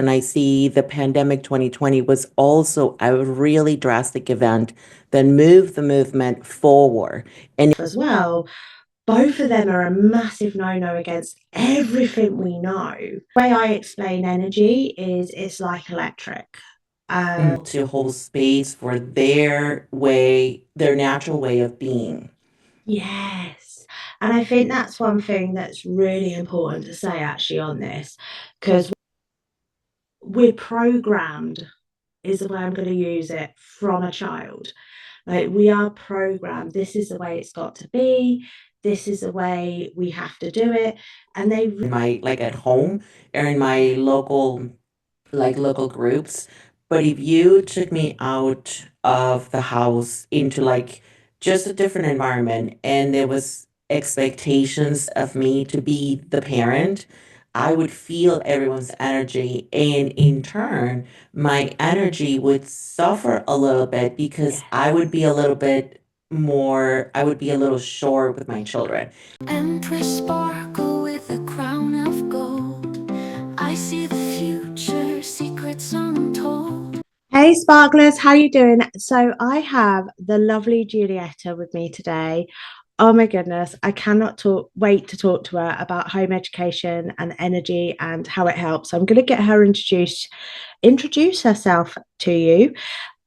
I see the pandemic 2020 was also a really drastic event that moved the movement forward. And As well, both of them are a massive no-no against everything we know. The way I explain energy is it's like electric. to hold space for their way, their natural way of being. Yes. And I think that's one thing that's really important to say actually on this, because we're programmed, is the way I'm going to use it, from a child. Like we are programmed. This is the way it's got to be. This is the way we have to do it. And they In my like at home or in my local groups. But if you took me out of the house into like just a different environment and there was expectations of me to be the parent, I would feel everyone's energy. And in turn, my energy would suffer a little bit because I would be a little bit more, I would be a little short with my children. Empress sparkle with a crown of gold. I see the future, secrets untold. Hey sparklers, how you doing? So I have the lovely Julieta with me today. Oh my goodness, I cannot wait to talk to her about home education and energy and how it helps. So I'm going to get her introduce herself to you.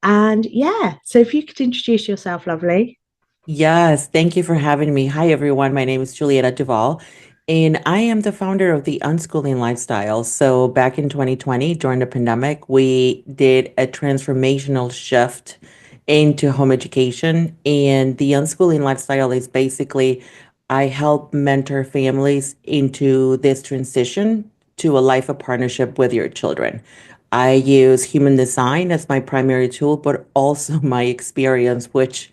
And yeah, so if you could introduce yourself, lovely. Yes, thank you for having me. Hi, everyone. My name is Julieta Duval, and I am the founder of the Unschooling Lifestyle. So, back in 2020, during the pandemic, we did a transformational shift into home education. And the Unschooling Lifestyle is basically I help mentor families into this transition to a life of partnership with your children. I use human design as my primary tool, but also my experience, which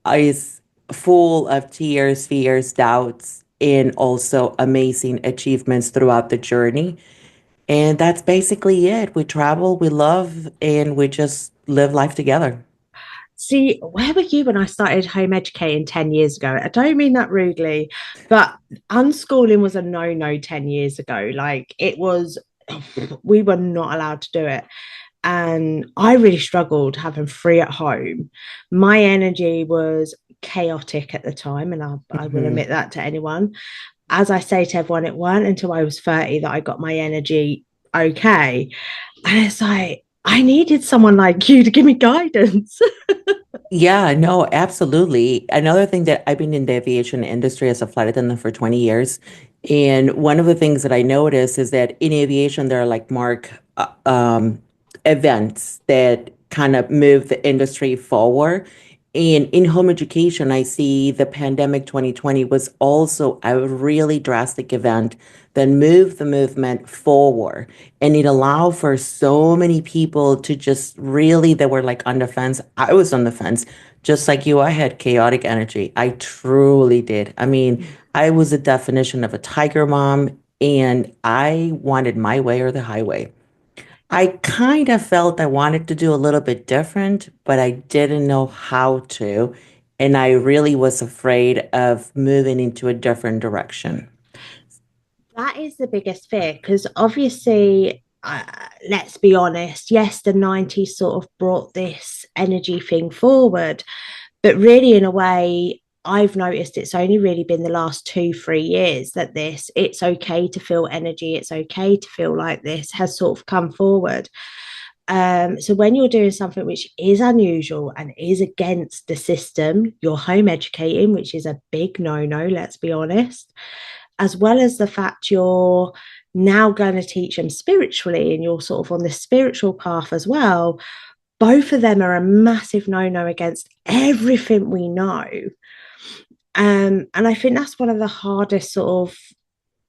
is full of tears, fears, doubts, and also amazing achievements throughout the journey. And that's basically it. We travel, we love, and we just live life together. See, where were you when I started home educating 10 years ago? I don't mean that rudely, but unschooling was a no-no 10 years ago. Like it was, we were not allowed to do it. And I really struggled having three at home. My energy was chaotic at the time, and I will Mhm. admit that to anyone. As I say to everyone, it weren't until I was 30 that I got my energy okay. And it's like, I needed someone like you to give me guidance. Yeah, no, absolutely. Another thing that I've been in the aviation industry as a flight attendant for 20 years. And one of the things that I notice is that in aviation, there are like events that kind of move the industry forward. And in home education, I see the pandemic 2020 was also a really drastic event that moved the movement forward. And it allowed for so many people to just really, that were like on the fence. I was on the fence, just like you. I had chaotic energy. I truly did. I mean, I was a definition of a tiger mom, and I wanted my way or the highway. I kind of felt I wanted to do a little bit different, but I didn't know how to. And I really was afraid of moving into a different direction. That is the biggest fear because obviously, let's be honest, yes, the 90s sort of brought this energy thing forward, but really, in a way, I've noticed it's only really been the last 2, 3 years that it's okay to feel energy, it's okay to feel like this has sort of come forward. So when you're doing something which is unusual and is against the system, you're home educating, which is a big no-no, let's be honest, as well as the fact you're now going to teach them spiritually and you're sort of on this spiritual path as well. Both of them are a massive no-no against everything we know. And I think that's one of the hardest sort of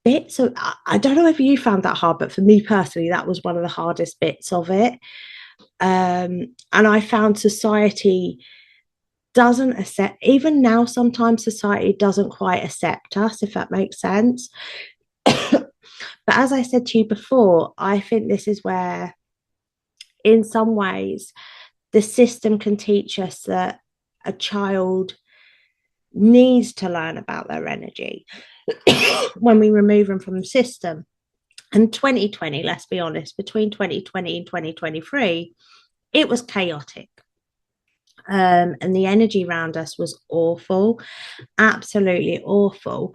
bits. So I don't know if you found that hard, but for me personally, that was one of the hardest bits of it. And I found society doesn't accept, even now, sometimes society doesn't quite accept us, if that makes sense. But as I said to you before, I think this is where, in some ways, the system can teach us that a child needs to learn about their energy when we remove them from the system. And 2020, let's be honest, between 2020 and 2023, it was chaotic. And the energy around us was awful, absolutely awful.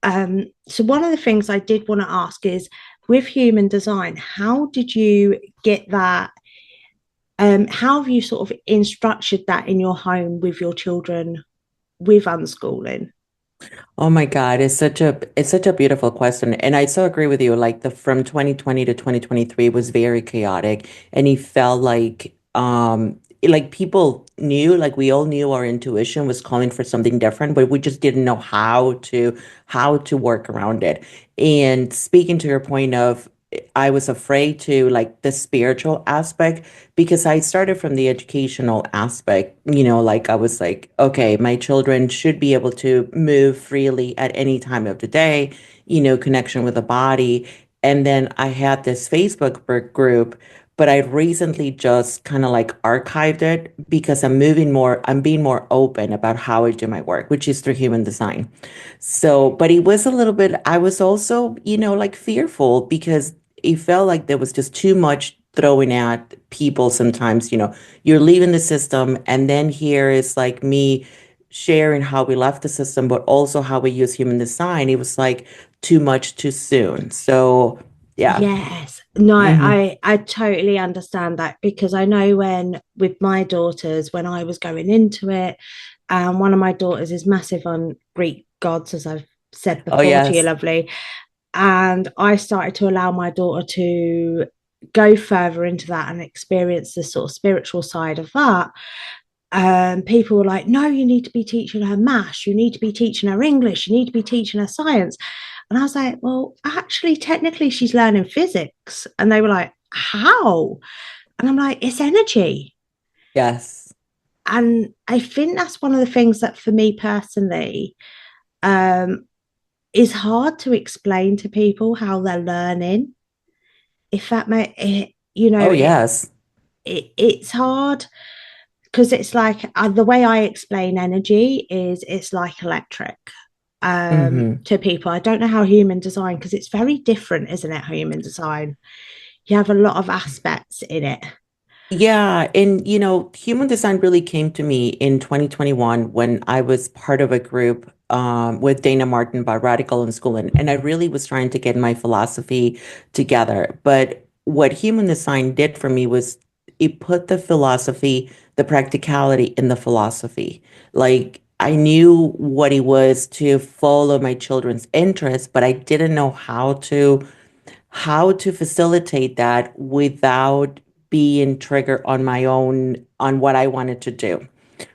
So, one of the things I did want to ask is with human design, how did you get that? How have you sort of instructed that in your home with your children with unschooling? Oh my God, it's such a beautiful question. And I so agree with you. Like the from 2020 to 2023 was very chaotic. And he felt like people knew, like we all knew our intuition was calling for something different, but we just didn't know how to work around it. And speaking to your point of I was afraid to like the spiritual aspect because I started from the educational aspect, like I was like, okay, my children should be able to move freely at any time of the day, connection with the body. And then I had this Facebook group, but I recently just kind of like archived it because I'm being more open about how I do my work, which is through human design. So, but it was a little bit, I was also, like fearful because it felt like there was just too much throwing at people sometimes, you're leaving the system and then here is like me sharing how we left the system, but also how we use human design. It was like too much too soon. So, yeah. Yes. No, Hmm. I totally understand that because I know when with my daughters, when I was going into it, and one of my daughters is massive on Greek gods, as I've said Oh, before to you, yes. lovely. And I started to allow my daughter to go further into that and experience the sort of spiritual side of that. People were like, no, you need to be teaching her maths, you need to be teaching her English, you need to be teaching her science. And I was like, well, actually, technically, she's learning physics. And they were like, how? And I'm like, it's energy. Yes. And I think that's one of the things that for me personally um, is hard to explain to people how they're learning. If that may, it, Oh, yes. it's hard because it's like the way I explain energy is it's like electric Hmm. to people. I don't know how human design because it's very different, isn't it? Human design. You have a lot of aspects in it. Yeah, and human design really came to me in 2021 when I was part of a group with Dana Martin about radical unschooling, and I really was trying to get my philosophy together. But what human design did for me was it put the philosophy, the practicality in the philosophy. Like I knew what it was to follow my children's interests, but I didn't know how to facilitate that without being triggered on my own on what I wanted to do.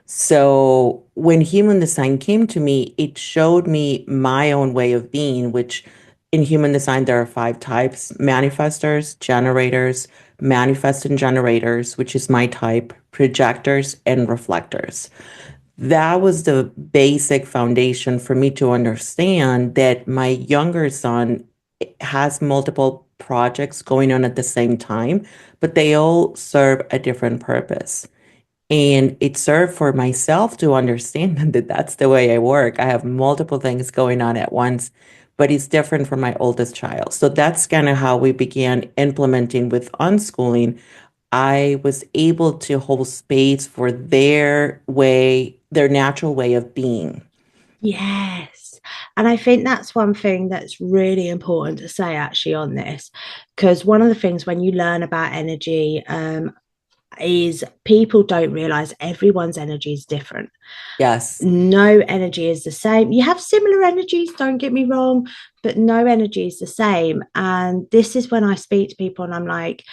So when human design came to me, it showed me my own way of being, which in human design there are five types: manifestors, generators, manifesting generators, which is my type, projectors, and reflectors. That was the basic foundation for me to understand that my younger son has multiple projects going on at the same time, but they all serve a different purpose. And it served for myself to understand that that's the way I work. I have multiple things going on at once, but it's different for my oldest child. So that's kind of how we began implementing with unschooling. I was able to hold space for their way, their natural way of being. Yes. And I think that's one thing that's really important to say actually on this. Because one of the things when you learn about energy is people don't realize everyone's energy is different. Yes. No energy is the same. You have similar energies, don't get me wrong, but no energy is the same. And this is when I speak to people and I'm like,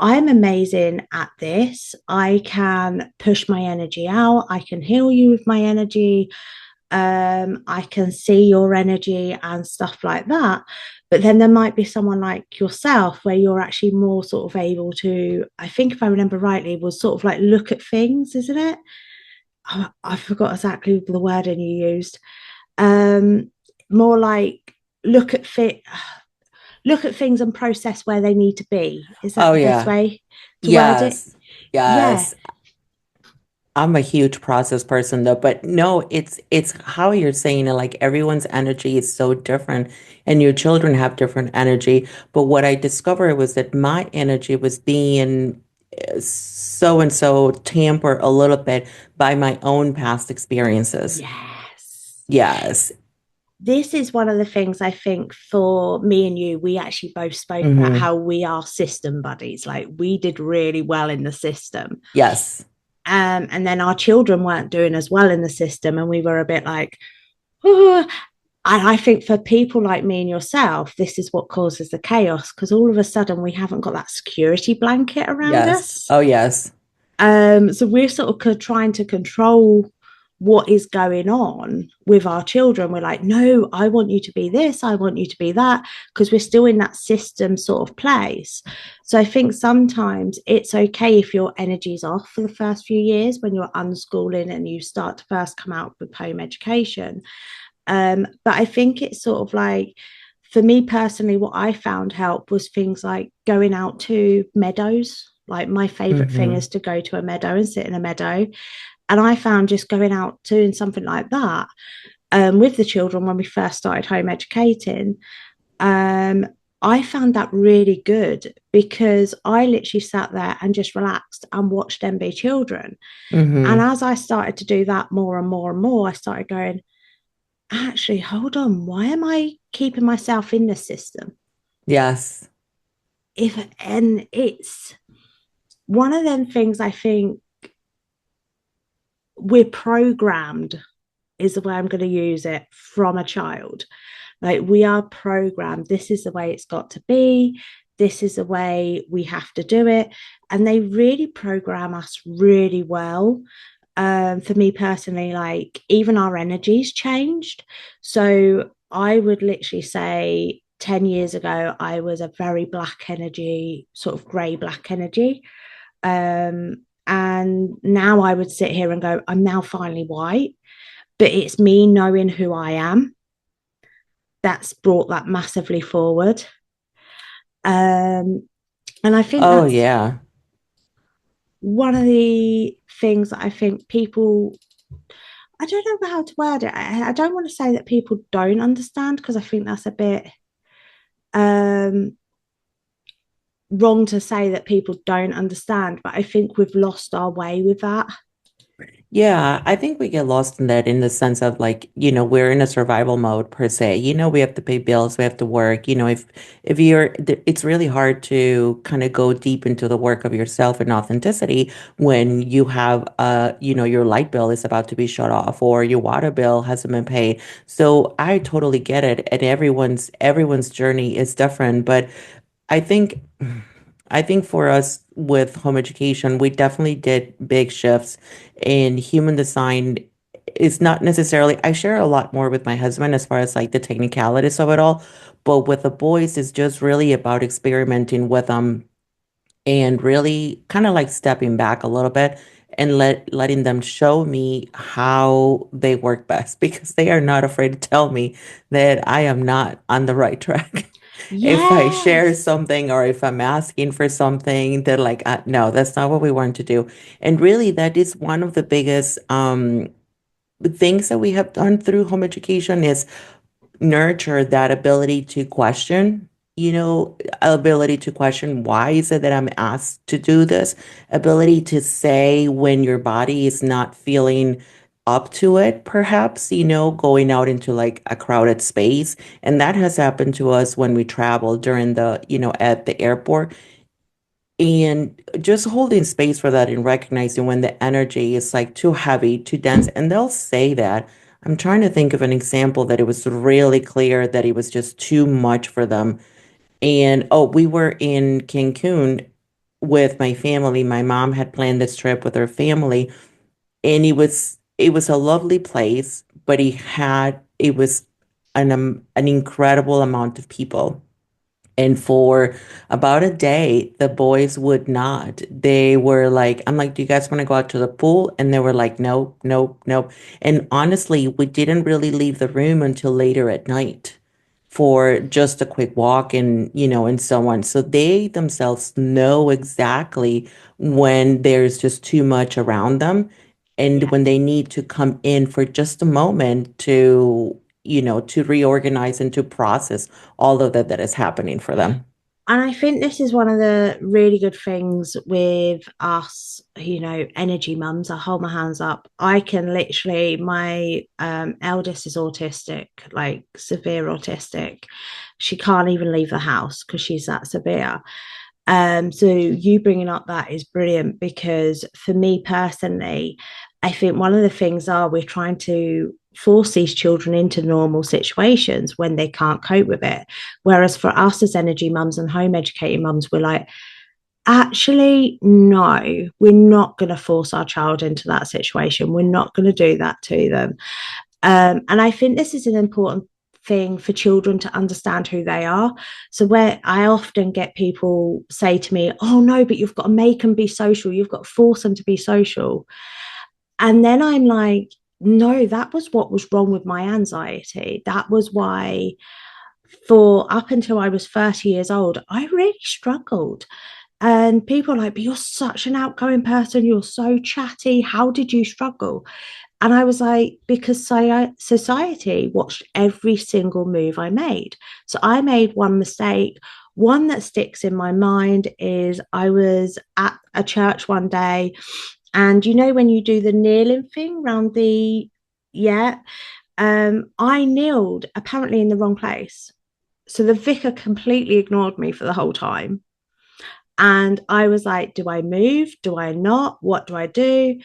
I'm amazing at this. I can push my energy out. I can heal you with my energy. I can see your energy and stuff like that. But then there might be someone like yourself where you're actually more sort of able to, I think if I remember rightly, was sort of like look at things, isn't it? I forgot exactly the wording you used. Um, More like look at fit, look at things and process where they need to be. Is that Oh, the best yeah. way to word it? Yes. Yeah. Yes. I'm a huge process person though, but no, it's how you're saying it. Like everyone's energy is so different, and your children have different energy. But what I discovered was that my energy was being so and so tampered a little bit by my own past experiences. Yes. Yes. This is one of the things I think for me and you, we actually both spoke about Hmm. how we are system buddies. Like we did really well in the system. Yes. And then our children weren't doing as well in the system. And we were a bit like, oh. And I think for people like me and yourself, this is what causes the chaos because all of a sudden we haven't got that security blanket around Yes. us. Oh, yes. So we're sort of trying to control what is going on with our children. We're like, no, I want you to be this, I want you to be that, because we're still in that system sort of place. So I think sometimes it's okay if your energy's off for the first few years when you're unschooling and you start to first come out with home education. But I think it's sort of like, for me personally, what I found help was things like going out to meadows. Like my favorite thing Hmm. is to go to a meadow and sit in a meadow. And I found just going out doing something like that with the children when we first started home educating, um, I found that really good because I literally sat there and just relaxed and watched them be children. And Hmm. as I started to do that more and more and more, I started going, actually, hold on, why am I keeping myself in the system? Yes. If and it's one of them things I think we're programmed is the way I'm going to use it from a child. Like we are programmed, this is the way it's got to be, this is the way we have to do it. And they really program us really well. For me personally, like even our energies changed. So I would literally say 10 years ago, I was a very black energy, sort of grey black energy. And now I would sit here and go, I'm now finally white, but it's me knowing who I am that's brought that massively forward. Um, and I think Oh, that's yeah. one of the things that I think people, I don't know how to word it. I don't want to say that people don't understand because I think that's a bit um, wrong to say that people don't understand, but I think we've lost our way with that. Yeah, I think we get lost in that in the sense of like, we're in a survival mode per se. We have to pay bills, we have to work. If it's really hard to kind of go deep into the work of yourself and authenticity when you have your light bill is about to be shut off or your water bill hasn't been paid. So I totally get it. And everyone's journey is different, but I think I think for us with home education, we definitely did big shifts in human design. It's not necessarily, I share a lot more with my husband as far as like the technicalities of it all, but with the boys, it's just really about experimenting with them and really kind of like stepping back a little bit and letting them show me how they work best because they are not afraid to tell me that I am not on the right track. If I share Yes. something or if I'm asking for something, they're like, no, that's not what we want to do. And really, that is one of the biggest things that we have done through home education is nurture that ability to question, ability to question why is it that I'm asked to do this, ability to say when your body is not feeling up to it, perhaps, going out into like a crowded space. And that has happened to us when we travel during at the airport. And just holding space for that and recognizing when the energy is like too heavy, too dense. And they'll say that. I'm trying to think of an example that it was really clear that it was just too much for them. And oh, we were in Cancun with my family. My mom had planned this trip with her family, and it was a lovely place, but it was an incredible amount of people. And for about a day, the boys would not. They were like, I'm like, do you guys want to go out to the pool? And they were like, nope, nope, nope. And honestly, we didn't really leave the room until later at night for just a quick walk and so on. So they themselves know exactly when there's just too much around them. and Yeah. when they need to come in for just a moment to, to reorganize and to process all of that is happening for them. And I think this is one of the really good things with us, energy mums. I hold my hands up. I can literally, my eldest is autistic, like severe autistic. She can't even leave the house because she's that severe. So you bringing up that is brilliant because for me personally, I think one of the things are we're trying to force these children into normal situations when they can't cope with it. Whereas for us as energy mums and home educating mums, we're like, actually, no, we're not going to force our child into that situation. We're not going to do that to them. And I think this is an important thing for children to understand who they are. So where I often get people say to me, "Oh no, but you've got to make them be social. You've got to force them to be social." And then I'm like, "No, that was what was wrong with my anxiety. That was why for up until I was 30 years old, I really struggled." And people are like, "But you're such an outgoing person. You're so chatty. How did you struggle?" And I was like, because society watched every single move I made. So I made one mistake. One that sticks in my mind is I was at a church one day, and when you do the kneeling thing around the, yeah, I kneeled apparently in the wrong place. So the vicar completely ignored me for the whole time. And I was like, do I move? Do I not? What do I do?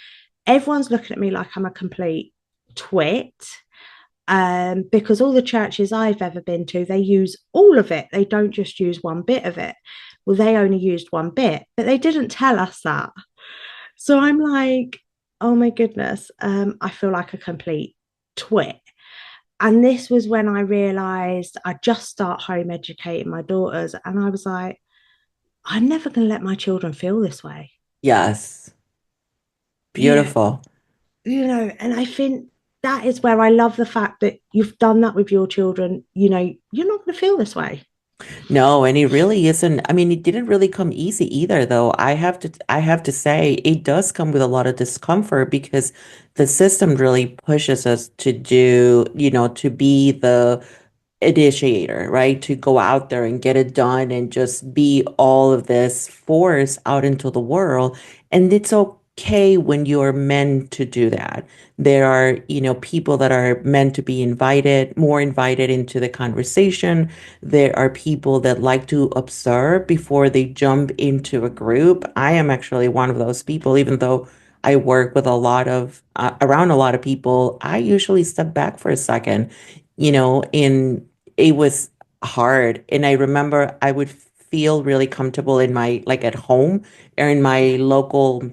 Everyone's looking at me like I'm a complete twit. Because all the churches I've ever been to, they use all of it. They don't just use one bit of it. Well, they only used one bit, but they didn't tell us that. So I'm like, oh my goodness, I feel like a complete twit. And this was when I realized I just start home educating my daughters. And I was like, I'm never going to let my children feel this way. Yes. You know, Beautiful. and I think that is where I love the fact that you've done that with your children. You're not going to feel this way. No, and it really isn't. I mean, it didn't really come easy either, though. I have to say it does come with a lot of discomfort because the system really pushes us to do, to be the initiator, right? To go out there and get it done and just be all of this force out into the world. And it's okay when you're meant to do that. There are, people that are meant to be invited, more invited into the conversation. There are people that like to observe before they jump into a group. I am actually one of those people, even though I work with around a lot of people. I usually step back for a second, in it was hard. And I remember I would feel really comfortable in my, like at home or in my local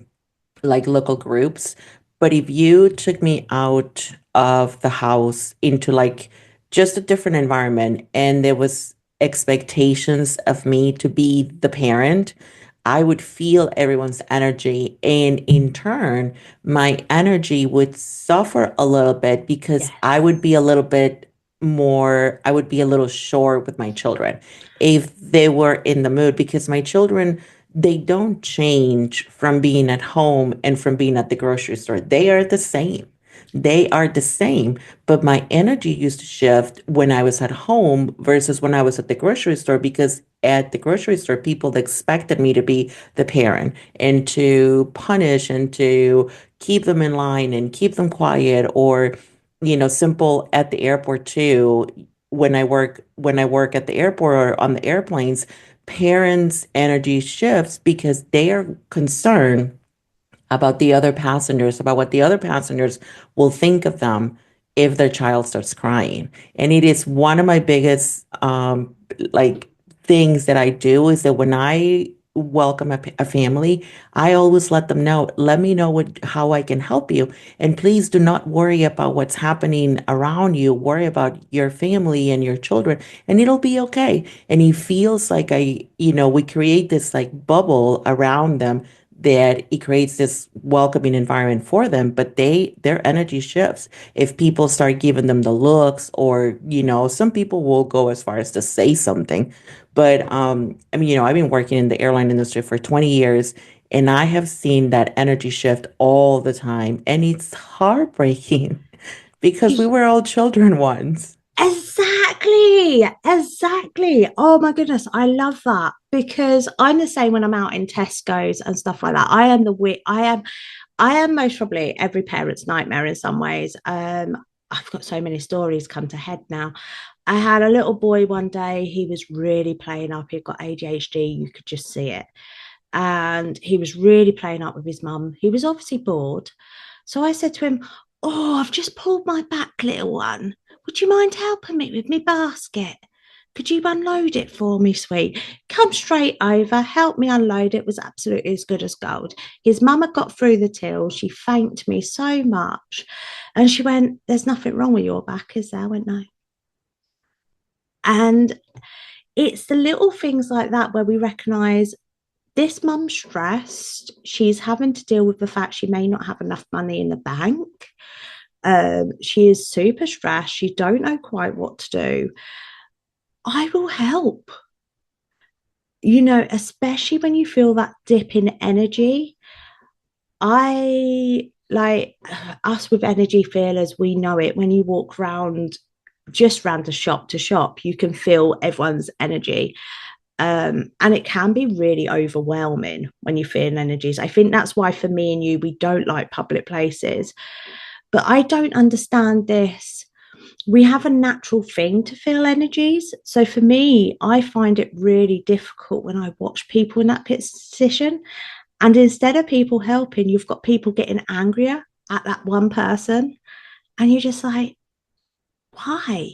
groups. But if you took me out of the house into like just a different environment and there was expectations of me to be the parent, I would feel everyone's energy. And in turn, my energy would suffer a little bit because I would Yes. be a little bit I would be a little short with my children if they were in the mood because my children they don't change from being at home and from being at the grocery store. They are the same. They are the same. But my energy used to shift when I was at home versus when I was at the grocery store because at the grocery store, people expected me to be the parent and to punish and to keep them in line and keep them quiet or, simple at the airport too. When I work at the airport or on the airplanes, parents' energy shifts because they are concerned about the other passengers, about what the other passengers will think of them if their child starts crying. And it is one of my biggest like things that I do is that when I welcome a family, I always let them know, let me know how I can help you. And please do not worry about what's happening around you. Worry about your family and your children, and it'll be okay. And he feels like we create this like bubble around them that it creates this welcoming environment for them, but their energy shifts if people start giving them the looks or some people will go as far as to say something, But I mean, I've been working in the airline industry for 20 years and I have seen that energy shift all the time. And it's heartbreaking because we were all children once. Exactly, exactly. Oh my goodness, I love that because I'm the same when I'm out in Tesco's and stuff like that. I am most probably every parent's nightmare in some ways. I've got so many stories come to head now. I had a little boy one day, he was really playing up. He'd got ADHD, you could just see it. And he was really playing up with his mum. He was obviously bored. So I said to him, "Oh, I've just pulled my back, little one. Would you mind helping me with my basket? Could you unload it for me, sweet? Come straight over, help me unload it." Was absolutely as good as gold. His mum had got through the till. She thanked me so much. And she went, "There's nothing wrong with your back, is there?" I went, "No." And it's the little things like that where we recognize this mum's stressed. She's having to deal with the fact she may not have enough money in the bank. She is super stressed. She don't know quite what to do. I will help. Especially when you feel that dip in energy. I like us with energy feelers, we know it. When you walk around just round the shop to shop, you can feel everyone's energy. And it can be really overwhelming when you feel energies. I think that's why for me and you, we don't like public places. But I don't understand this. We have a natural thing to feel energies. So for me, I find it really difficult when I watch people in that position. And instead of people helping, you've got people getting angrier at that one person. And you're just like, why?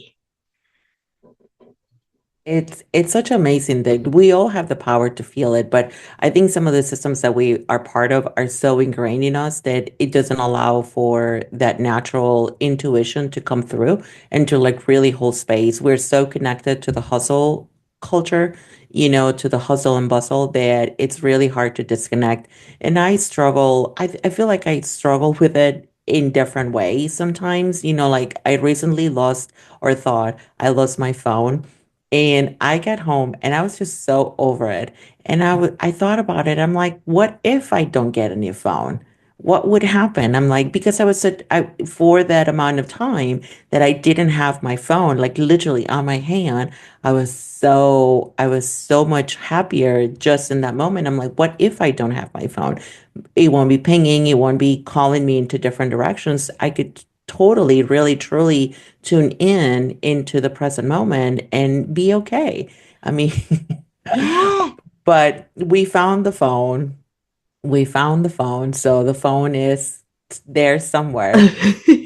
It's such amazing that we all have the power to feel it, but I think some of the systems that we are part of are so ingrained in us that it doesn't allow for that natural intuition to come through and to like really hold space. We're so connected to the hustle culture, to the hustle and bustle that it's really hard to disconnect. And I feel like I struggle with it in different ways sometimes, like I recently lost or thought I lost my phone. And I got home and I was just so over it. And I thought about it. I'm like, what if I don't get a new phone? What would happen? I'm like, because for that amount of time that I didn't have my phone, like literally on my hand, I was so much happier just in that moment. I'm like, what if I don't have my phone? It won't be pinging, it won't be calling me into different directions. I could totally, really, truly tune in into the present moment and be okay. I mean, Yeah. but we found the phone. We found the phone. So the phone is there somewhere.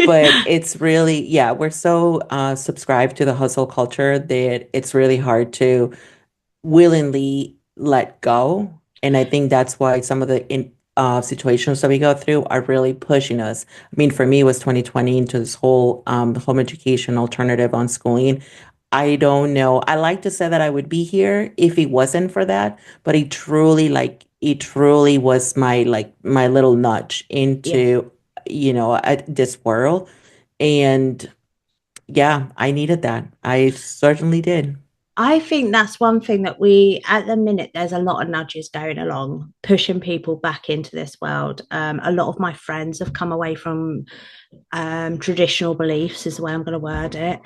But it's really, yeah, we're so subscribed to the hustle culture that it's really hard to willingly let go. And I think that's why some of the situations that we go through are really pushing us. I mean, for me, it was 2020 into this whole home education alternative on schooling. I don't know. I like to say that I would be here if it wasn't for that, but it truly was my little nudge Yeah. into, this world. And yeah, I needed that. I certainly did. I think that's one thing that at the minute, there's a lot of nudges going along, pushing people back into this world. A lot of my friends have come away from traditional beliefs, is the way I'm going to word it.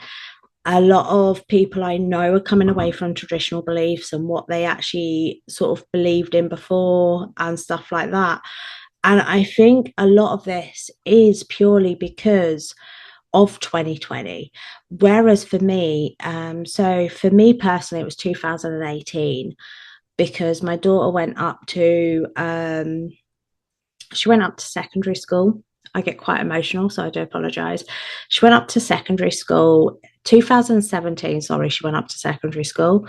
A lot of people I know are coming away from traditional beliefs and what they actually sort of believed in before and stuff like that. And I think a lot of this is purely because of 2020. Whereas for me, so for me personally, it was 2018 because my daughter she went up to secondary school. I get quite emotional, so I do apologize. She went up to secondary school 2017. Sorry, she went up to secondary school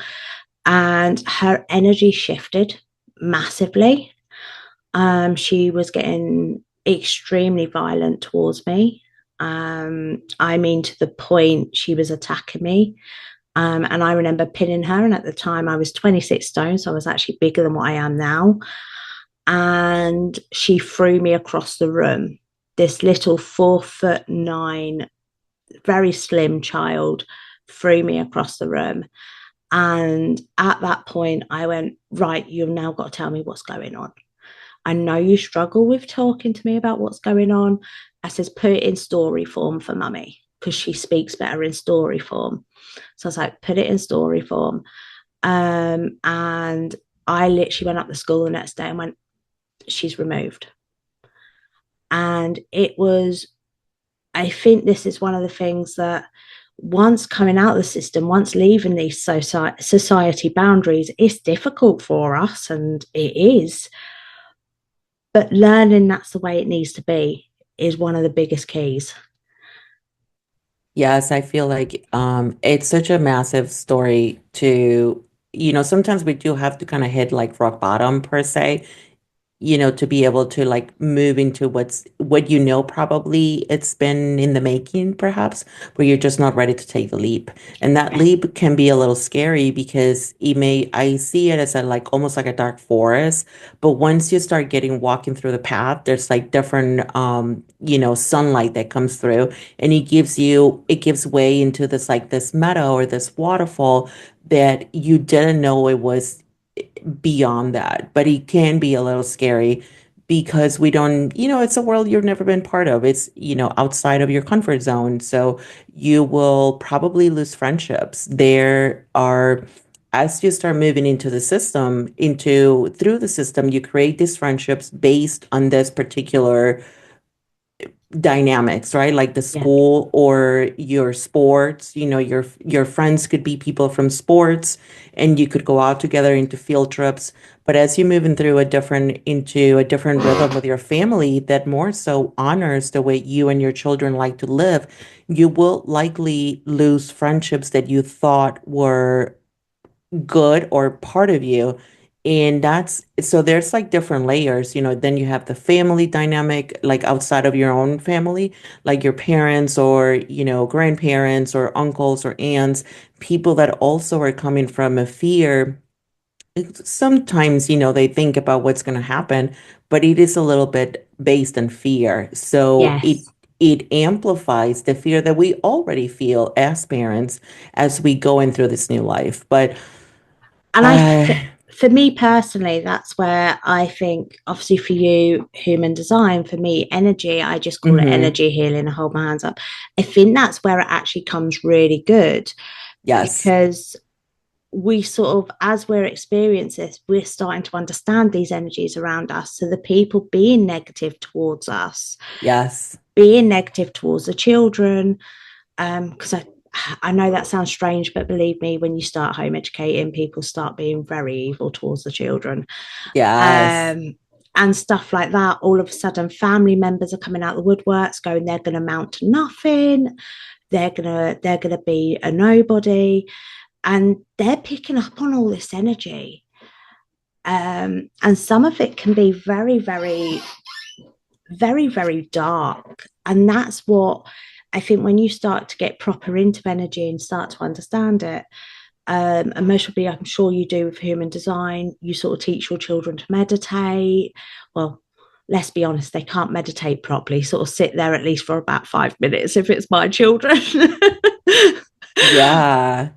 and her energy shifted massively. She was getting extremely violent towards me. I mean, to the point she was attacking me. And I remember pinning her. And at the time, I was 26 stone. So I was actually bigger than what I am now. And she threw me across the room. This little 4'9", very slim child threw me across the room. And at that point, I went, right, you've now got to tell me what's going on. I know you struggle with talking to me about what's going on. I says, put it in story form for mummy because she speaks better in story form. So I was like, put it in story form. And I literally went up to school the next day and went, she's removed. And it was, I think this is one of the things that once coming out of the system, once leaving these society boundaries, it's difficult for us and it is. But learning that's the way it needs to be is one of the biggest keys. Yes, I feel like it's such a massive story to, sometimes we do have to kind of hit like rock bottom per se, to be able to like move into what probably it's been in the making, perhaps, where you're just not ready to take the leap. And that Yes, leap can be a little scary because I see it as a like almost like a dark forest. But once you start walking through the path, there's like different sunlight that comes through and it gives way into this meadow or this waterfall that you didn't know it was beyond that, but it can be a little scary because we don't, it's a world you've never been part of. It's, outside of your comfort zone. So you will probably lose friendships. As you start moving into the system, through the system, you create these friendships based on this particular dynamics, right? Like the yeah, school or your sports, your friends could be people from sports and you could go out together into field trips. But as you move into a different rhythm with your family that more so honors the way you and your children like to live, you will likely lose friendships that you thought were good or part of you. And there's like different layers, then you have the family dynamic, like outside of your own family, like your parents or, grandparents or uncles or aunts, people that also are coming from a fear. Sometimes, they think about what's going to happen, but it is a little bit based on fear. So it yes. it amplifies the fear that we already feel as parents as we go in through this new life. But And I, for me personally, that's where I think, obviously, for you, human design, for me, energy, I just call it mhm, energy healing and hold my hands up. I think that's where it actually comes really good yes, because we sort of, as we're experiencing this, we're starting to understand these energies around us. So the people being negative towards us, yes, being negative towards the children, because I know that sounds strange, but believe me, when you start home educating, people start being very evil towards the children. yes, And stuff like that. All of a sudden, family members are coming out of the woodworks, going, they're going to amount to nothing. They're gonna be a nobody, and they're picking up on all this energy. And some of it can be very, very, very, very dark. And that's what I think when you start to get proper into energy and start to understand it, and most probably I'm sure you do with human design, you sort of teach your children to meditate. Well, let's be honest, they can't meditate properly, sort of sit there at least for about 5 minutes if it's my children. yeah. Yeah.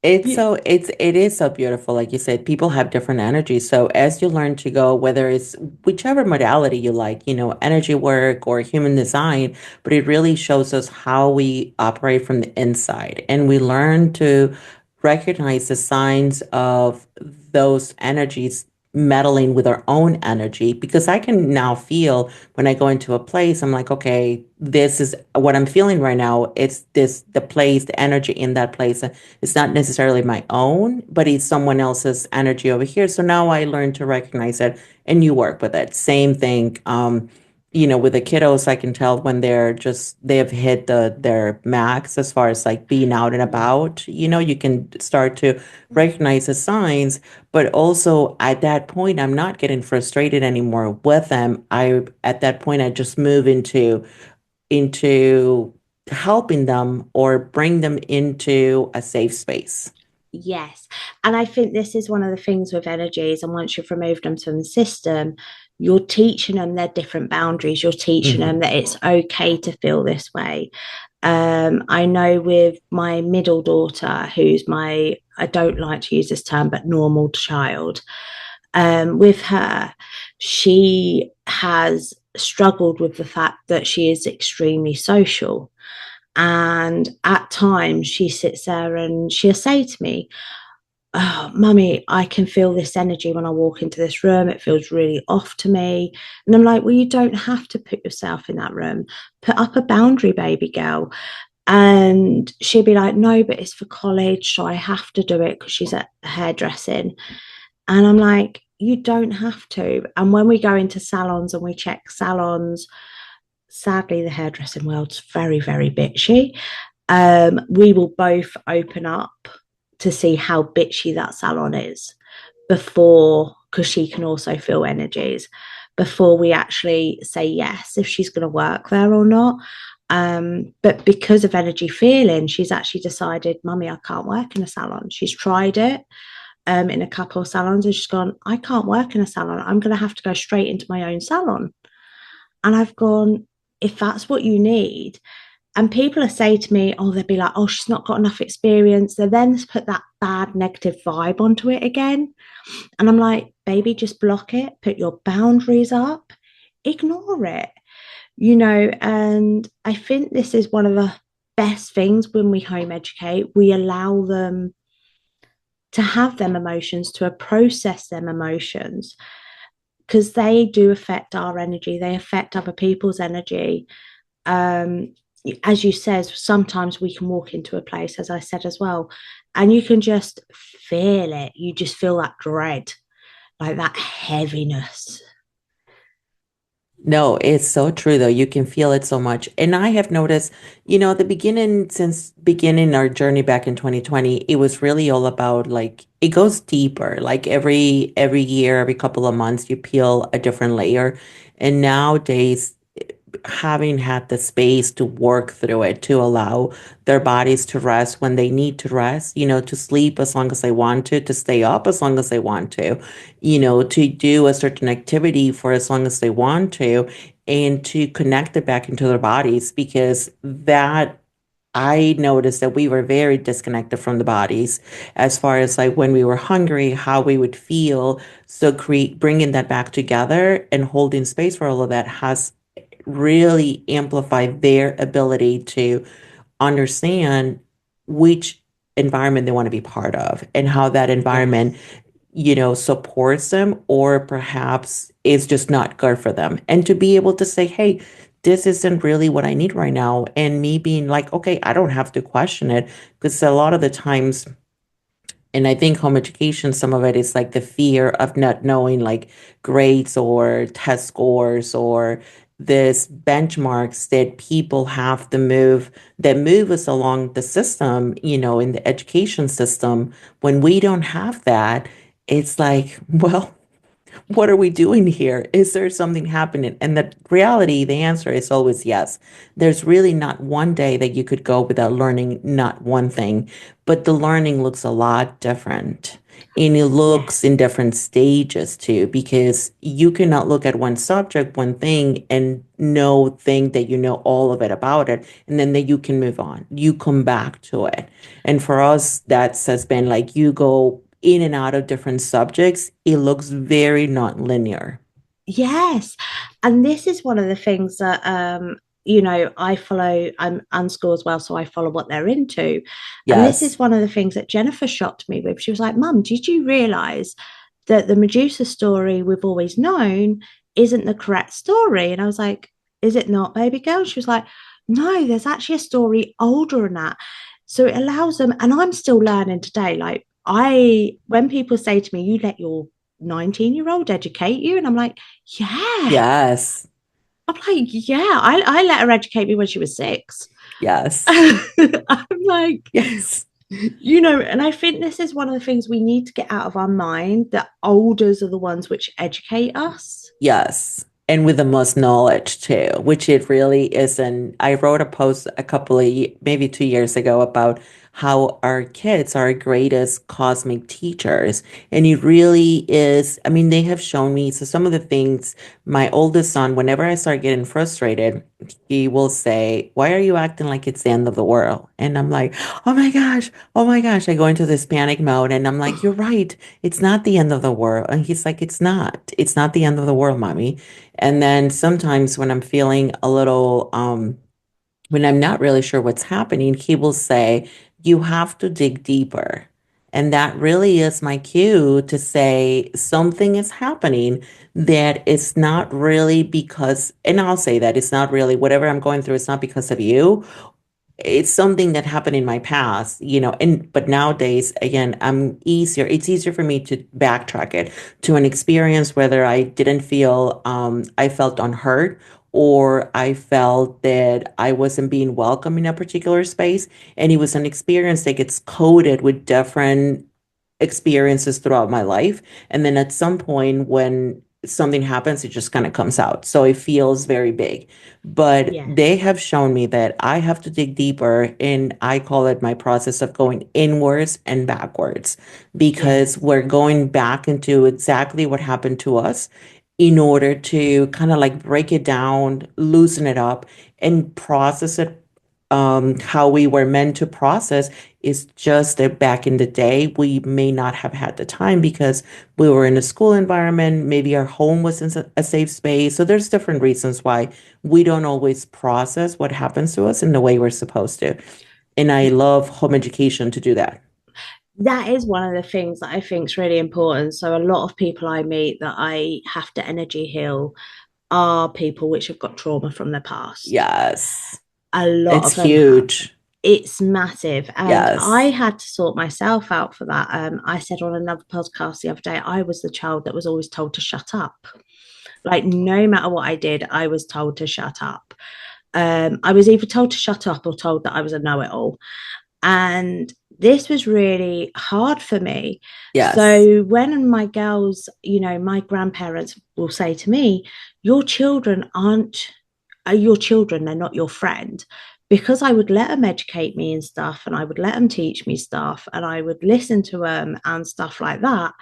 It is so beautiful. Like you said, people have different energies. So as you learn to go, whether it's whichever modality you like, energy work or human design, but it really shows us how we operate from the inside. And we learn to recognize the signs of those energies meddling with our own energy because I can now feel when I go into a place, I'm like, okay, this is what I'm feeling right now. It's the place, the energy in that place. It's not necessarily my own, but it's someone else's energy over here. So now I learn to recognize it and you work with it. Same thing. With the kiddos, I can tell when they've hit their max as far as like being out and about. You can start to recognize the signs, but also at that point, I'm not getting frustrated anymore with them. At that point, I just move into helping them or bring them into a safe space. Yes. And I think this is one of the things with energies. And once you've removed them from the system, you're teaching them their different boundaries. You're teaching them Hmm. that it's okay to feel this way. I know with my middle daughter, who's my, I don't like to use this term, but normal child, with her, she has struggled with the fact that she is extremely social. And at times she sits there and she'll say to me, "Oh, mummy, I can feel this energy when I walk into this room. It feels really off to me." And I'm like, well, you don't have to put yourself in that room. Put up a boundary, baby girl. And she'd be like, no, but it's for college, so I have to do it because she's at hairdressing. And I'm like, you don't have to. And when we go into salons and we check salons, sadly, the hairdressing world's very, very bitchy. We will both open up to see how bitchy that salon is before, because she can also feel energies, before we actually say yes if she's going to work there or not. But because of energy feeling, she's actually decided, mummy, I can't work in a salon. She's tried it in a couple of salons and she's gone, I can't work in a salon. I'm going to have to go straight into my own salon. And I've gone, if that's what you need. And people are saying to me, oh, they'll be like, oh, she's not got enough experience. They then put that bad negative vibe onto it again. And I'm like, baby, just block it, put your boundaries up, ignore it, And I think this is one of the best things when we home educate. We allow them to have them emotions, to process them emotions, because they do affect our energy, they affect other people's energy. um as you said, sometimes we can walk into a place, as I said as well, and you can just feel it, you just feel that dread, like that heaviness. No, it's so true though. You can feel it so much. And I have noticed, at the beginning, since beginning our journey back in 2020, it was really all about like it goes deeper. Like every year, every couple of months, you peel a different layer. And nowadays, having had the space to work through it, to allow their bodies to rest when they need to rest, to sleep as long as they want to stay up as long as they want to do a certain activity for as long as they want to, and to connect it back into their bodies because that. I noticed that we were very disconnected from the bodies as far as like when we were hungry, how we would feel. So bringing that back together and holding space for all of that has really amplify their ability to understand which environment they want to be part of and how that environment, Yes. supports them or perhaps is just not good for them. And to be able to say, hey, this isn't really what I need right now. And me being like, okay, I don't have to question it because a lot of the times and I think home education, some of it is like the fear of not knowing like grades or test scores or this benchmarks that people have to move that move us along the system, in the education system. When we don't have that, it's like, well, what are we doing here? Is there something happening? And the reality, the answer is always yes. There's really not one day that you could go without learning not one thing, but the learning looks a lot different. And it looks in Yes. different stages too, because you cannot look at one subject, one thing, and think that you know all of it about it, and then that you can move on. You come back to it. And for us, that has been like you go in and out of different subjects, it looks very not linear. Yes. And this is one of the things that I follow, I'm unschool as well, so I follow what they're into. And this is Yes. one of the things that Jennifer shocked me with. She was like, Mum, did you realize that the Medusa story we've always known isn't the correct story? And I was like, is it not, baby girl? She was like, no, there's actually a story older than that. So it allows them, and I'm still learning today. Like when people say to me, you let your 19-year-old educate you, and I'm like, yeah. Yes. I'm like, yeah, I let her educate me when she was 6. Yes. I'm like, Yes. and I think this is one of the things we need to get out of our mind, that elders are the ones which educate us. Yes. And with the most knowledge too, which it really is. And I wrote a post a couple of maybe 2 years ago about how our kids are our greatest cosmic teachers. And it really is, I mean, they have shown me. So some of the things, my oldest son, whenever I start getting frustrated, he will say, "Why are you acting like it's the end of the world?" And I'm like, "Oh my gosh, oh my gosh." I go into this panic mode and I'm like, "You're right. It's not the end of the world." And he's like, "It's not. It's not the end of the world, mommy." And then sometimes when I'm feeling a little, when I'm not really sure what's happening, he will say, "You have to dig deeper." And that really is my cue to say something is happening that it's not really because, and I'll say that it's not really whatever I'm going through, it's not because of you, it's something that happened in my past, and but nowadays, again, it's easier for me to backtrack it to an experience whether I felt unheard or I felt that I wasn't being welcome in a particular space. And it was an experience that gets coded with different experiences throughout my life. And then at some point when something happens, it just kind of comes out. So it feels very big. But they Yes, have shown me that I have to dig deeper, and I call it my process of going inwards and backwards because yes, we're going back into exactly what happened to us in order to kind of like break it down, loosen it up, and process it how we were meant to process. Is just that back in the day, we may not have had the time because we were in a school environment. Maybe our home wasn't a safe space. So there's different reasons why we don't always process what happens to us in the way we're supposed to. And I love home education to do that. that is one of the things that I think is really important. So a lot of people I meet that I have to energy heal are people which have got trauma from their past. Yes. A lot It's of them have. huge. It's massive. And I Yes. had to sort myself out for that. I said on another podcast the other day, I was the child that was always told to shut up. Like, no matter what I did, I was told to shut up. I was either told to shut up or told that I was a know it all. And this was really hard for me. Yes. So when my girls, my grandparents will say to me, your children aren't are your children, they're not your friend. Because I would let them educate me and stuff, and I would let them teach me stuff, and I would listen to them and stuff like that.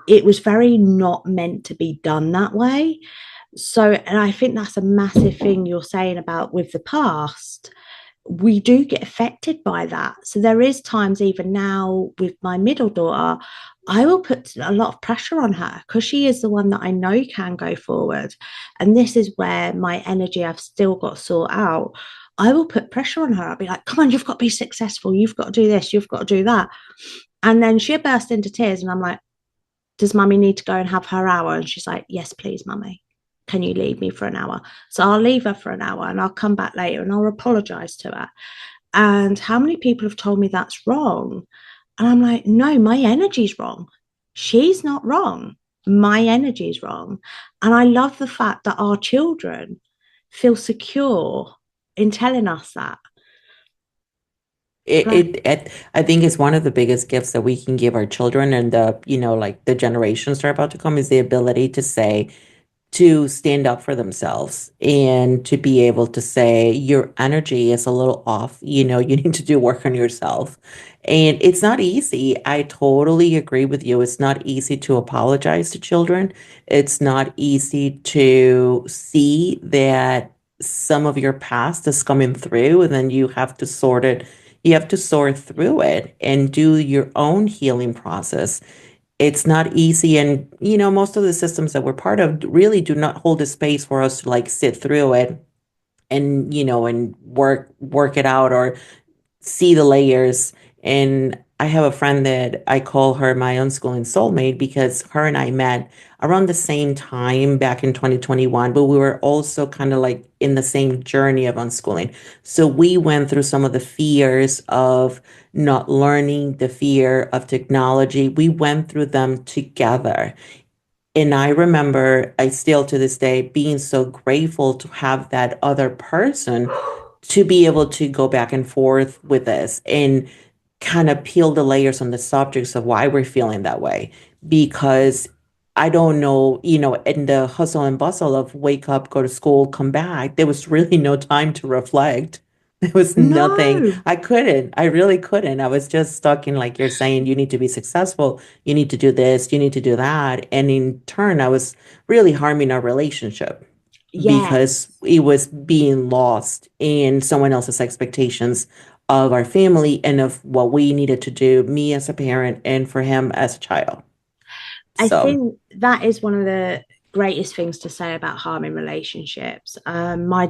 It was very not meant to be done that way. So, and I think that's a massive thing you're saying about with the past. We do get affected by that. So there is times even now with my middle daughter, I will put a lot of pressure on her because she is the one that I know can go forward. And this is where my energy I've still got to sort out. I will put pressure on her. I'll be like, come on, you've got to be successful. You've got to do this. You've got to do that. And then she'll burst into tears. And I'm like, does mummy need to go and have her hour? And she's like, yes, please, mummy. Can you leave me for an hour? So I'll leave her for an hour and I'll come back later and I'll apologize to her. And how many people have told me that's wrong? And I'm like, no, my energy's wrong. She's not wrong. My energy's wrong. And I love the fact that our children feel secure in telling us that. Like, I think it's one of the biggest gifts that we can give our children and like the generations that are about to come is the ability to stand up for themselves and to be able to say your energy is a little off, you need to do work on yourself. And it's not easy. I totally agree with you. It's not easy to apologize to children. It's not easy to see that some of your past is coming through and then you have to sort through it and do your own healing process. It's not easy. And, most of the systems that we're part of really do not hold a space for us to like sit through it and, and work it out or see the layers. And I have a friend that I call her my unschooling soulmate because her and I met around the same time back in 2021, but we were also kind of like in the same journey of unschooling. So we went through some of the fears of not learning, the fear of technology. We went through them together. And I remember, I still to this day, being so grateful to have that other person to be able to go back and forth with this and kind of peel the layers on the subjects of why we're feeling that way. Because I don't know, in the hustle and bustle of wake up, go to school, come back, there was really no time to reflect. There was nothing. No. I couldn't. I really couldn't. I was just stuck in like you're saying, you need to be successful. You need to do this. You need to do that. And in turn, I was really harming our relationship because Yes. it was being lost in someone else's expectations of our family and of what we needed to do, me as a parent and for him as a child. I So, think that is one of the greatest things to say about harming relationships. My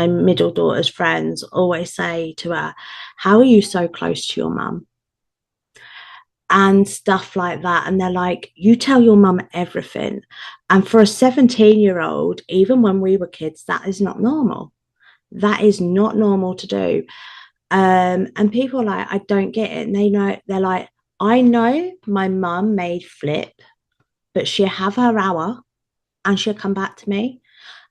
middle daughter's friends always say to her, "How are you so close to your mum?" And stuff like that. And they're like, "You tell your mum everything." And for a 17-year-old, even when we were kids, that is not normal. That is not normal to do. And people are like, "I don't get it." And they know, they're like, "I know my mum made flip, but she'll have her hour and she'll come back to me.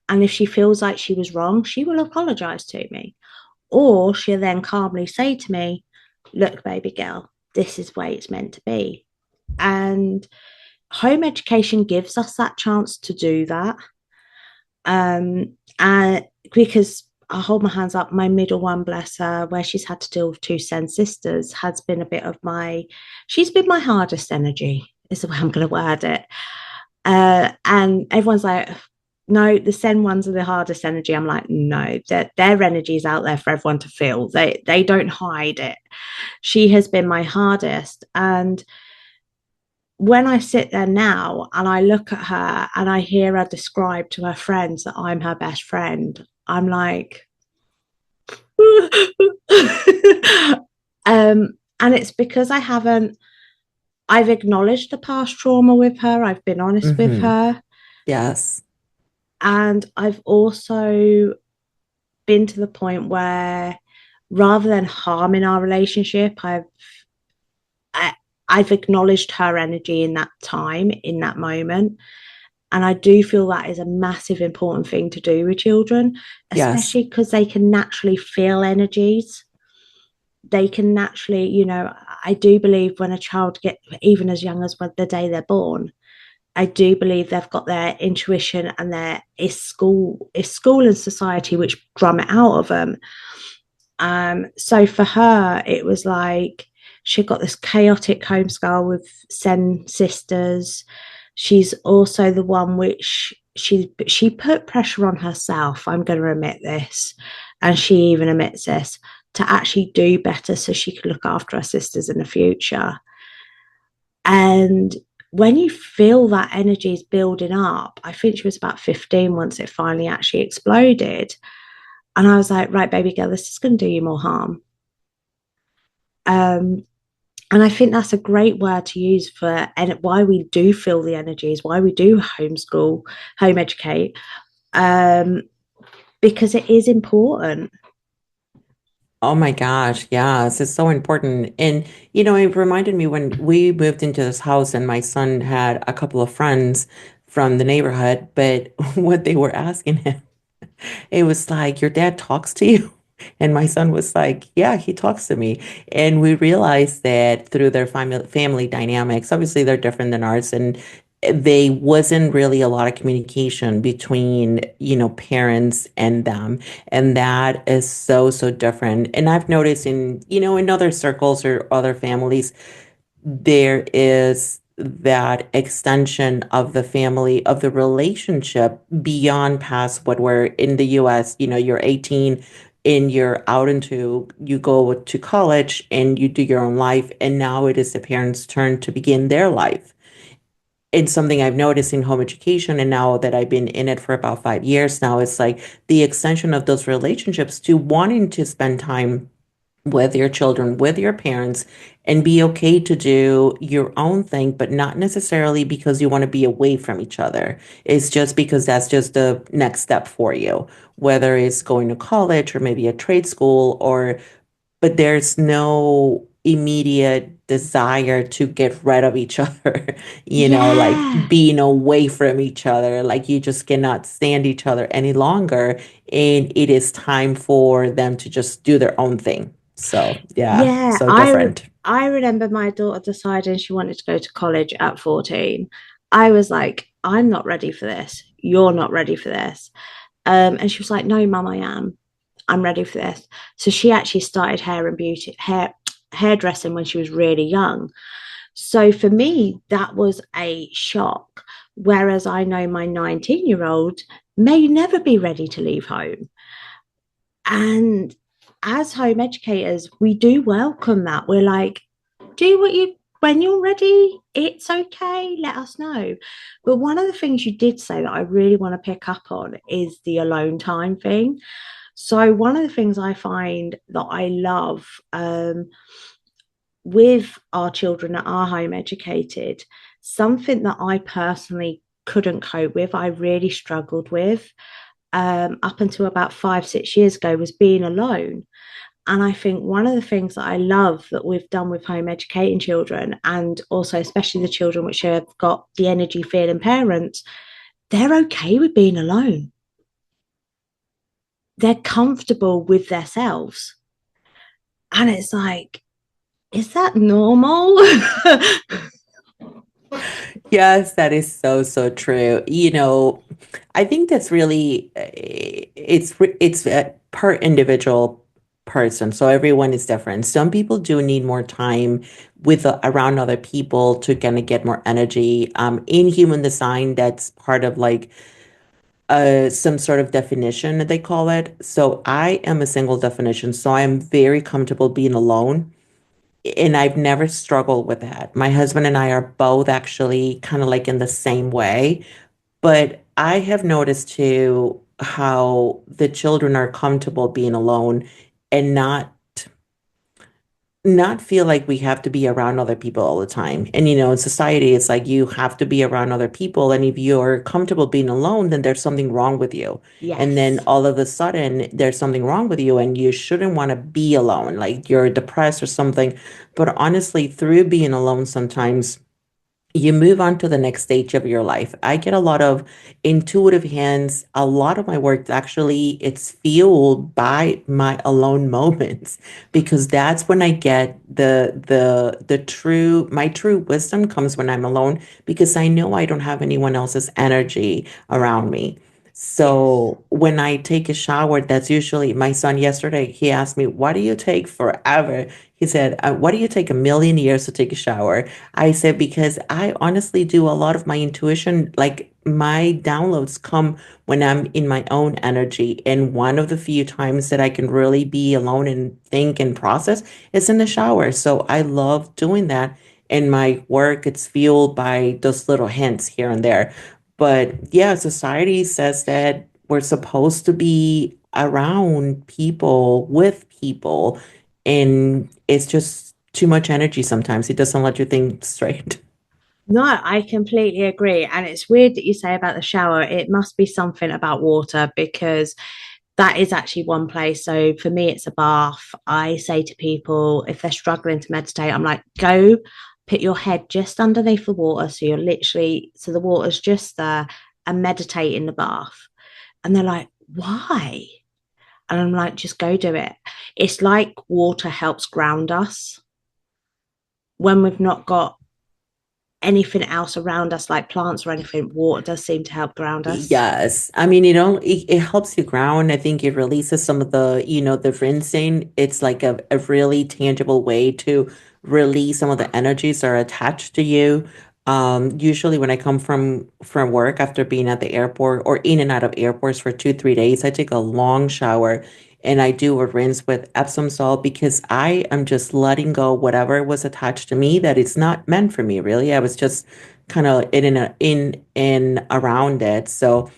And if she feels like she was wrong, she will apologize to me. Or she'll then calmly say to me, 'Look, baby girl, this is the way it's meant to be.'" And home education gives us that chance to do that. And because I hold my hands up, my middle one, bless her, where she's had to deal with two Sen sisters, has been a bit of she's been my hardest energy, is the way I'm going to word it. And everyone's like, "No, the Sen ones are the hardest energy." I'm like, "No, their energy is out there for everyone to feel. They don't hide it." She has been my hardest. And when I sit there now and I look at her and I hear her describe to her friends that I'm her best friend, I'm like, and it's because I've acknowledged the past trauma with her, I've been honest with mhm. her, Yes. and I've also been to the point where rather than harming our relationship, I, I've acknowledged her energy in that time, in that moment. And I do feel that is a massive important thing to do with children, Yes. especially because they can naturally feel energies. They can naturally, I do believe when a child get even as young as when the day they're born, I do believe they've got their intuition and it's school and society which drum it out of them. So for her, it was like she got this chaotic homeschool with Sen sisters. She's also the one which she put pressure on herself. I'm going to admit this, and she even admits this, to actually do better so she could look after her sisters in the future. And when you feel that energy is building up, I think she was about 15 once it finally actually exploded. And I was like, "Right, baby girl, this is going to do you more harm." Um, and I think that's a great word to use for and why we do feel the energies, why we do homeschool, home educate, um, because it is important. Oh my gosh, yes, it's so important. And it reminded me when we moved into this house and my son had a couple of friends from the neighborhood, but what they were asking him, it was like, "Your dad talks to you?" And my son was like, "Yeah, he talks to me." And we realized that through their family dynamics, obviously they're different than ours, and they wasn't really a lot of communication between, parents and them. And that is so, so different. And I've noticed in other circles or other families, there is that extension of the family, of the relationship beyond past what we're in the US, you're 18 and you're out into, you go to college and you do your own life. And now it is the parents' turn to begin their life. It's something I've noticed in home education. And now that I've been in it for about 5 years now, it's like the extension of those relationships to wanting to spend time with your children, with your parents, and be okay to do your own thing, but not necessarily because you want to be away from each other. It's just because that's just the next step for you, whether it's going to college or maybe a trade school but there's no immediate desire to get rid of each other, like Yeah. being away from each other, like you just cannot stand each other any longer. And it is time for them to just do their own thing. So, yeah, Yeah, so different. I remember my daughter deciding she wanted to go to college at 14. I was like, "I'm not ready for this. You're not ready for this." And she was like, "No, mum, I am." I'm ready for this. So she actually started hairdressing when she was really young. So for me, that was a shock. Whereas I know my 19-year-old may never be ready to leave home. And as home educators, we do welcome that. We're like, do what you, when you're ready, it's okay, let us know. But one of the things you did say that I really want to pick up on is the alone time thing. So, one of the things I find that I love with our children that are home educated, something that I personally couldn't cope with, I really struggled with up until about 5, 6 years ago, was being alone. And I think one of the things that I love that we've done with home educating children, and also especially the children which have got the energy feeling parents, they're okay with being alone. They're comfortable with themselves. And it's like, is that normal? Yes, that is so, so true. I think that's really it's per individual person. So everyone is different. Some people do need more time with around other people to kind of get more energy. In human design, that's part of like some sort of definition they call it. So I am a single definition, so I'm very comfortable being alone. And I've never struggled with that. My husband and I are both actually kind of like in the same way. But I have noticed too how the children are comfortable being alone and not feel like we have to be around other people all the time. And in society, it's like you have to be around other people. And if you're comfortable being alone, then there's something wrong with you. And then Yes. all of a sudden, there's something wrong with you, and you shouldn't want to be alone, like you're depressed or something. But honestly, through being alone, sometimes you move on to the next stage of your life. I get a lot of intuitive hands. A lot of my work actually it's fueled by my alone moments because that's when I get the true my true wisdom comes when I'm alone because I know I don't have anyone else's energy around me. Yes. So when I take a shower, that's usually my son yesterday, he asked me, "Why do you take forever?" He said, "Why do you take a million years to take a shower?" I said, because I honestly do a lot of my intuition, like my downloads come when I'm in my own energy. And one of the few times that I can really be alone and think and process is in the shower. So I love doing that. And my work, it's fueled by those little hints here and there. But yeah, society says that we're supposed to be around people, with people, and it's just too much energy sometimes. It doesn't let you think straight. No, I completely agree. And it's weird that you say about the shower. It must be something about water because that is actually one place. So for me, it's a bath. I say to people, if they're struggling to meditate, I'm like, go put your head just underneath the water. So you're literally, so the water's just there and meditate in the bath. And they're like, why? And I'm like, just go do it. It's like water helps ground us when we've not got anything else around us, like plants or anything. Water does seem to help ground us. Yes. I mean, it helps you ground. I think it releases some of the rinsing. It's like a really tangible way to release some of the energies that are attached to you. Usually when I come from work after being at the airport or in and out of airports for 2, 3 days, I take a long shower and I do a rinse with Epsom salt because I am just letting go whatever was attached to me that it's not meant for me, really. I was just kind of in and around it. So,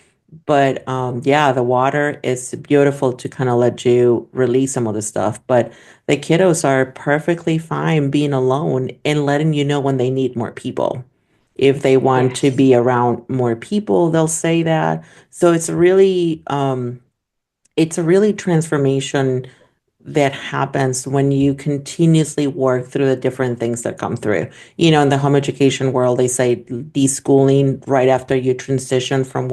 but yeah, the water is beautiful to kind of let you release some of the stuff. But the kiddos are perfectly fine being alone and letting you know when they need more people. If they want to Yes. be around more people, they'll say that. So it's a really transformation that happens when you continuously work through the different things that come through. In the home education world, they say deschooling right after you transition from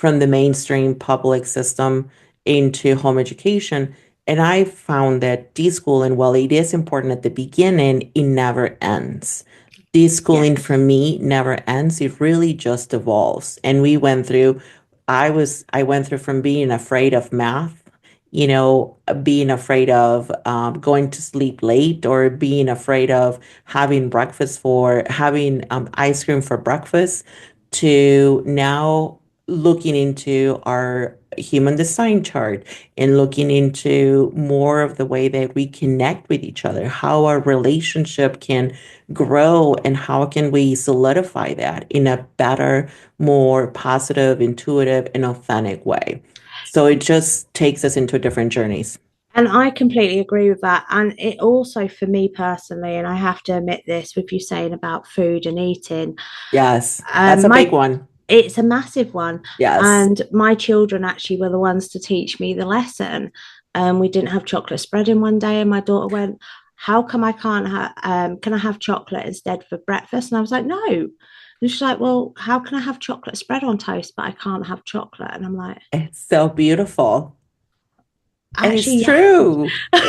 the mainstream public system into home education. And I found that deschooling, while it is important at the beginning, it never ends. Deschooling for Yes. me never ends. It really just evolves. And I went through from being afraid of math being afraid of going to sleep late or being afraid of having ice cream for breakfast to now looking into our human design chart and looking into more of the way that we connect with each other, how our relationship can grow, and how can we solidify that in a better, more positive, intuitive, and authentic way. So it just takes us into different journeys. And I completely agree with that. And it also, for me personally, and I have to admit this with you saying about food and eating, Yes, that's a big my one. it's a massive one. Yes. And my children actually were the ones to teach me the lesson. We didn't have chocolate spread in one day, and my daughter went, "How come I can't have? Can I have chocolate instead for breakfast?" And I was like, "No." And she's like, "Well, how can I have chocolate spread on toast, but I can't have chocolate?" And I'm like, It's so beautiful. And it's "Actually, true. yeah."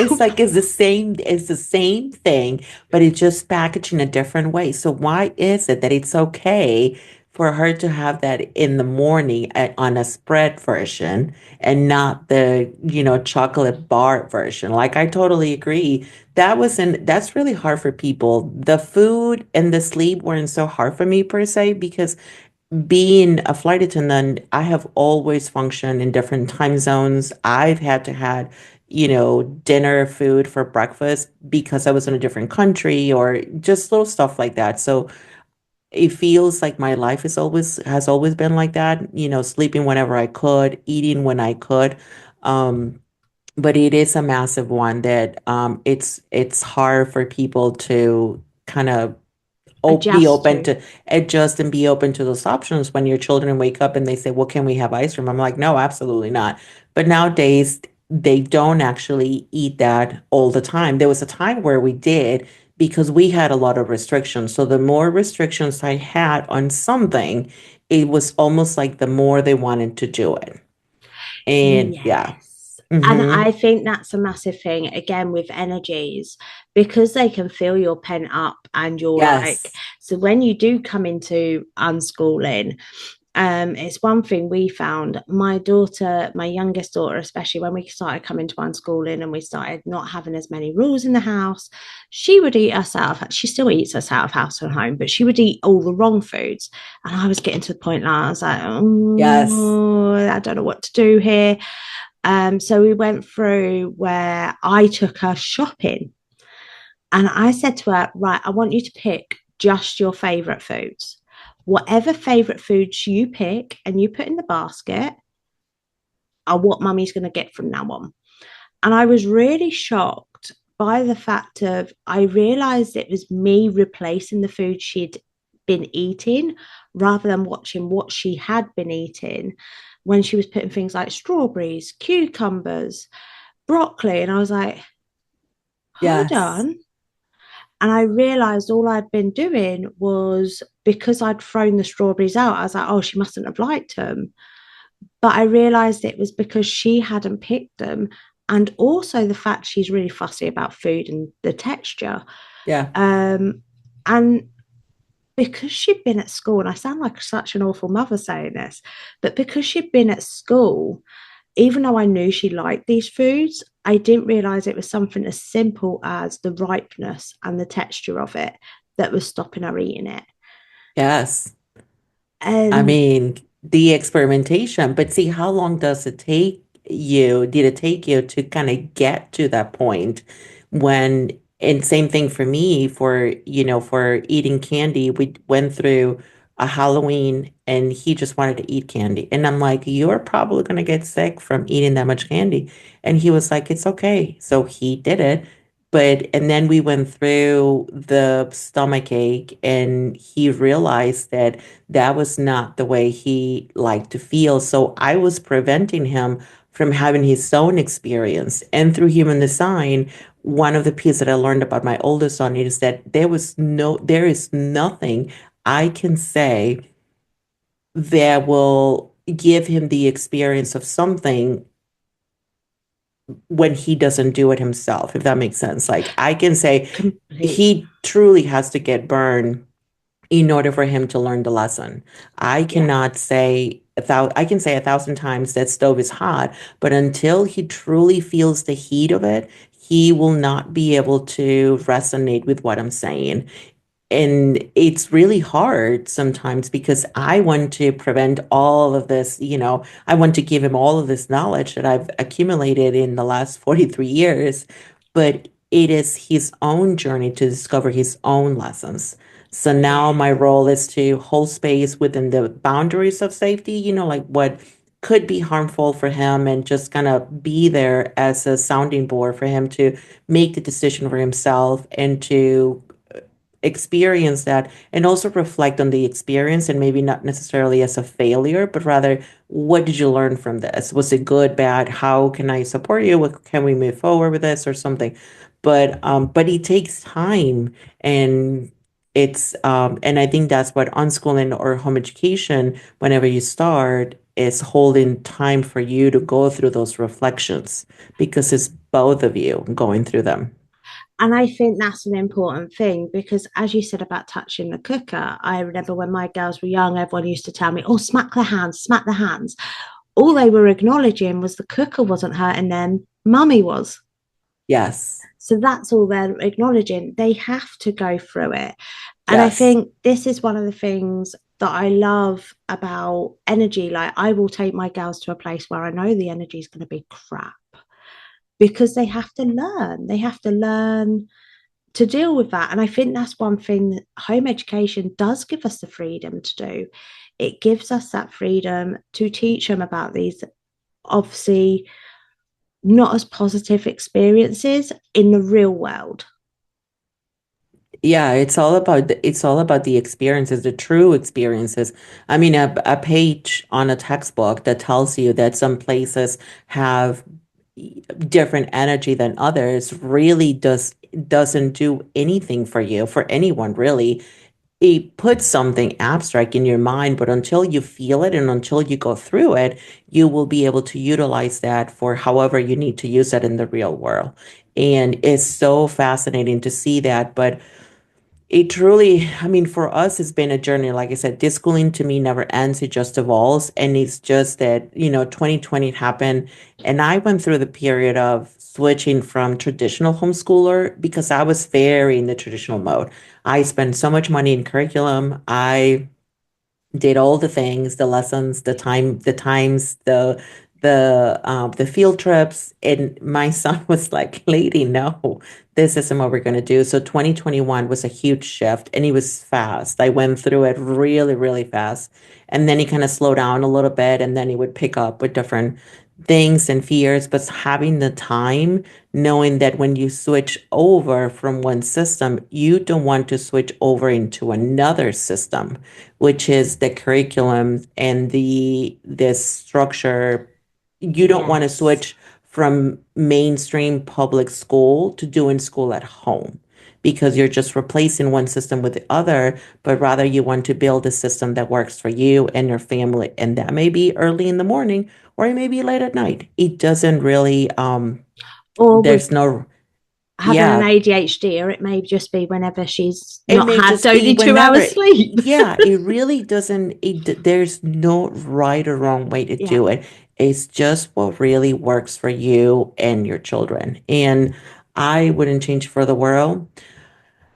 It's the same thing, but it's just packaged in a different way. So why is it that it's okay for her to have that in the morning on a spread version and not the chocolate bar version? Like I totally agree. That's really hard for people. The food and the sleep weren't so hard for me per se because being a flight attendant, I have always functioned in different time zones. I've had to had dinner food for breakfast because I was in a different country or just little stuff like that. So it feels like my life has always been like that, sleeping whenever I could, eating when I could. Um, but it is a massive one that it's hard for people to kind of be Adjust open to. to adjust and be open to those options when your children wake up and they say, well, can we have ice cream? I'm like, no, absolutely not. But nowadays, they don't actually eat that all the time. There was a time where we did because we had a lot of restrictions. So the more restrictions I had on something, it was almost like the more they wanted to do it. And yeah. Yes. And Hmm. I think that's a massive thing again with energies because they can feel you're pent up and you're like, Yes. so when you do come into unschooling, it's one thing we found. My daughter, my youngest daughter, especially when we started coming to unschooling and we started not having as many rules in the house, she would eat us out of. She still eats us out of house and home, but she would eat all the wrong foods. And I was getting to the point now. I was like, Yes. oh, I don't know what to do here. So we went through where I took her shopping, and I said to her, right, I want you to pick just your favorite foods. Whatever favorite foods you pick and you put in the basket are what mummy's going to get from now on. And I was really shocked by the fact of I realized it was me replacing the food she'd been eating rather than watching what she had been eating when she was putting things like strawberries, cucumbers, broccoli. And I was like, hold Yes. on. And I realized all I'd been doing was because I'd thrown the strawberries out, I was like, oh, she mustn't have liked them. But I realized it was because she hadn't picked them. And also the fact she's really fussy about food and the texture. Yeah. Um, and because she'd been at school, and I sound like such an awful mother saying this, but because she'd been at school, even though I knew she liked these foods, I didn't realize it was something as simple as the ripeness and the texture of it that was stopping her eating it. Yes. I And mean, the experimentation, but see, how long did it take you to kind of get to that point when, and same thing for me for eating candy, we went through a Halloween and he just wanted to eat candy. And I'm like, you're probably going to get sick from eating that much candy. And he was like, it's okay. So he did it. And then we went through the stomach ache and he realized that was not the way he liked to feel. So I was preventing him from having his own experience. And through human design, one of the pieces that I learned about my oldest son is that there is nothing I can say that will give him the experience of something when he doesn't do it himself, if that makes sense. Like I can say complete, he truly has to get burned in order for him to learn the lesson. I yeah, cannot say I can say 1,000 times that stove is hot, but until he truly feels the heat of it, he will not be able to resonate with what I'm saying. And it's really hard sometimes because I want to prevent all of this, I want to give him all of this knowledge that I've accumulated in the last 43 years, but it is his own journey to discover his own lessons. So now Yeah. my role is to hold space within the boundaries of safety, like what could be harmful for him and just kind of be there as a sounding board for him to make the decision for himself and to experience that and also reflect on the experience and maybe not necessarily as a failure, but rather, what did you learn from this? Was it good, bad? How can I support you? What can we move forward with this or something? But it takes time and and I think that's what unschooling or home education, whenever you start, is holding time for you to go through those reflections because it's both of you going through them. And I think that's an important thing because, as you said about touching the cooker, I remember when my girls were young, everyone used to tell me, oh, smack the hands, smack the hands. All they were acknowledging was the cooker wasn't hurting them, mummy was. Yes. So that's all they're acknowledging. They have to go through it. And I Yes. think this is one of the things that I love about energy. Like, I will take my girls to a place where I know the energy is going to be crap because they have to learn. They have to learn to deal with that. And I think that's one thing that home education does give us the freedom to do. It gives us that freedom to teach them about these, obviously, not as positive experiences in the real world. Yeah, it's all about the experiences, the true experiences. I mean, a page on a textbook that tells you that some places have different energy than others really doesn't do anything for you, for anyone really. It puts something abstract in your mind, but until you feel it and until you go through it, you will be able to utilize that for however you need to use it in the real world. And it's so fascinating to see that, but it truly, I mean, for us, it's been a journey. Like I said, schooling to me never ends, it just evolves. And it's just that, 2020 happened. And I went through the period of switching from traditional homeschooler because I was very in the traditional mode. I spent so much money in curriculum. I did all the things, the lessons, the field trips, and my son was like, "Lady, no, this isn't what we're going to do." So 2021 was a huge shift, and he was fast. I went through it really, really fast, and then he kind of slowed down a little bit, and then he would pick up with different things and fears. But having the time, knowing that when you switch over from one system, you don't want to switch over into another system, which is the curriculum and the structure. You don't want to Yes. switch from mainstream public school to doing school at home because you're just replacing one system with the other, but rather you want to build a system that works for you and your family. And that may be early in the morning or it may be late at night. It doesn't really, Or with there's no, having an yeah, ADHD, or it may just be whenever she's it not may had just be only two whenever. hours sleep. Yeah, it really doesn't, there's no right or wrong way to Yeah. do it. It's just what really works for you and your children. And I wouldn't change for the world.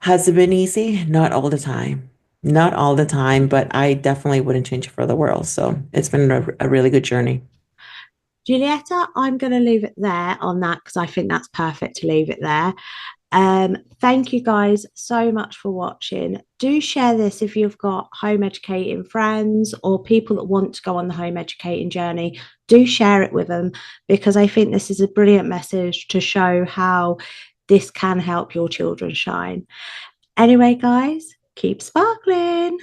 Has it been easy? Not all the time. Not all the time, but I definitely wouldn't change it for the world. So it's been a really good journey. Julieta, I'm going to leave it there on that because I think that's perfect to leave it there. Thank you guys so much for watching. Do share this if you've got home educating friends or people that want to go on the home educating journey. Do share it with them because I think this is a brilliant message to show how this can help your children shine. Anyway, guys, keep sparkling.